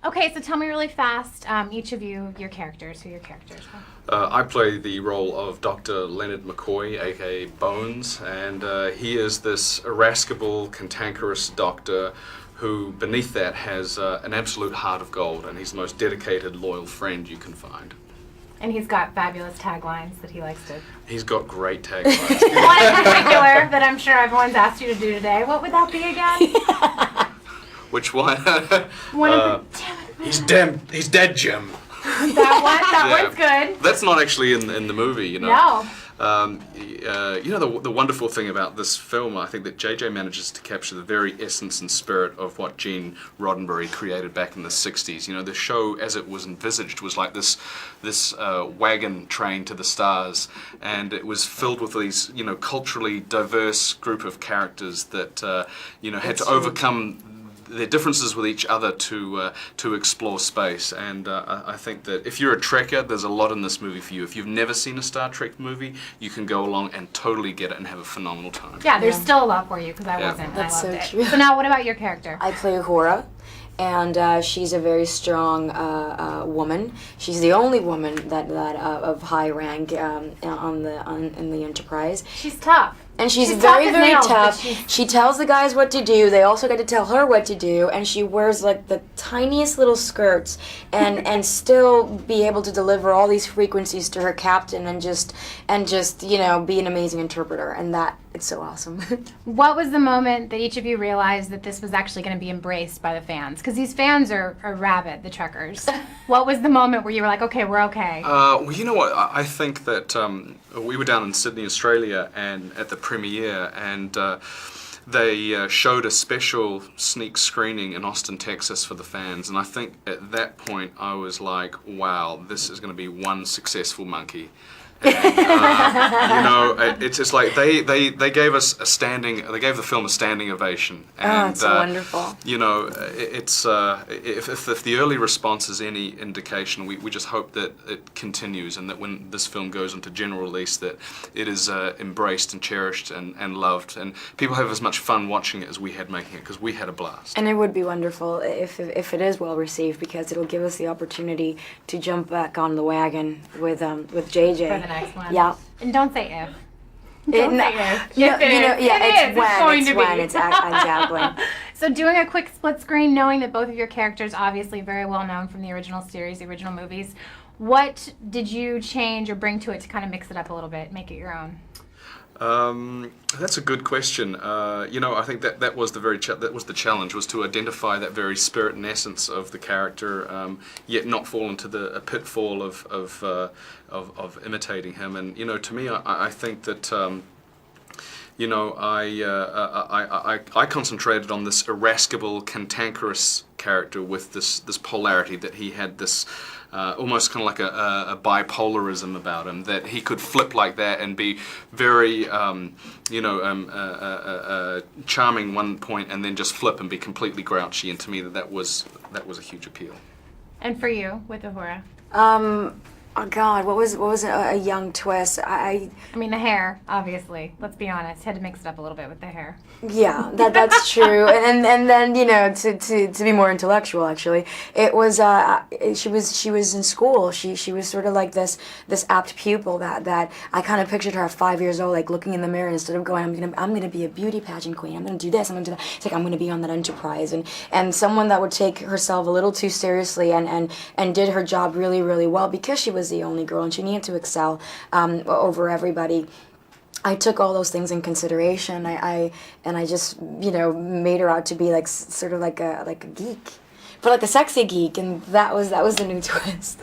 Okay, so tell me really fast, each of you, your characters, who your characters are. I play the role of Dr. Leonard McCoy, aka Bones, and he is this irascible, cantankerous doctor who, beneath that, has an absolute heart of gold, and he's the most dedicated, loyal friend you can find. And he's got fabulous taglines that he likes to... He's got great taglines. One in particular that I'm sure everyone's asked you to do today. What would that be again? Which one? One in He's dead, Jim. That one's good. That's not actually in the movie, you know. No. You know, the wonderful thing about this film, I think that J.J. manages to capture the very essence and spirit of what Gene Roddenberry created back in the 60s. You know, the show, as it was envisaged, was like this wagon train to the stars, and it was filled with these, you know, culturally diverse group of characters that, you know, had to overcome their differences with each other to explore space. And I think that if you're a Trekker, there's a lot in this movie for you. If you've never seen a Star Trek movie, you can go along and totally get it and have a phenomenal time. Yeah, there's still a lot for you, because I wasn't. That's I loved so true. So now, what about your character? I play Uhura, and she's a very strong woman. She's the only woman that of high rank in the Enterprise. She's tough. And she's tough very, as very nails, tough. but She tells the guys what to do. They also get to tell her what to do. And she wears like the tiniest little skirts and still be able to deliver all these frequencies to her captain and just you know, be an amazing interpreter. And that, it's so awesome. What was the moment that each of you realized that this was actually going to be embraced by the fans? Because these fans are rabid, the Trekkers. What was the moment where you were like, okay, we're okay? Well, you know what? I think that we were down in Sydney, Australia, and at the premiere, and they showed a special sneak screening in Austin, Texas for the fans, and I think at that point I was like, wow, this is going to be one successful monkey. And, you know, it's just like they gave us they gave the film a standing ovation. And, it's so wonderful. You know, it's if the early response is any indication, we just hope that it continues, and that when this film goes into general release, that it is embraced and cherished and loved, and people have as much fun watching it as we had making it, because we had a blast. And it would be wonderful if it is well received, because it'll give us the opportunity to jump back on the wagon with JJ. For the next one. Yeah. And don't say if. Don't say if. It's when. It's exactly. So doing a quick split screen, knowing that both of your characters obviously very well known from the original series, the original movies, what did you change or bring to it to kind of mix it up a little bit, make it your own? That's a good question. You know, I think that was the challenge, was to identify that very spirit and essence of the character, yet not fall into a pitfall of imitating him. And you know, to me, I think that you know, I concentrated on this irascible, cantankerous character with this polarity, that he had this almost kind of like a bipolarism about him, that he could flip like that and be very, you know, charming one point and then just flip and be completely grouchy. And to me, that was a huge appeal. And for you, with Uhura? Oh God, what was a young twist? I mean, the hair, obviously. Let's be honest. Had to mix it up a little bit with the hair. Yeah, that's true. And then, you know, to be more intellectual, actually, it was she was in school. She was sort of like this apt pupil that I kind of pictured her at 5 years old, like looking in the mirror, instead of going, I'm gonna be a beauty pageant queen. I'm gonna do this. I'm gonna do that. It's like, I'm gonna be on that Enterprise, and someone that would take herself a little too seriously and did her job really, really well, because she was the only girl and she needed to excel over everybody. I took all those things in consideration. I just, you know, made her out to be like sort of like a geek, but like a sexy geek, and that was the new twist.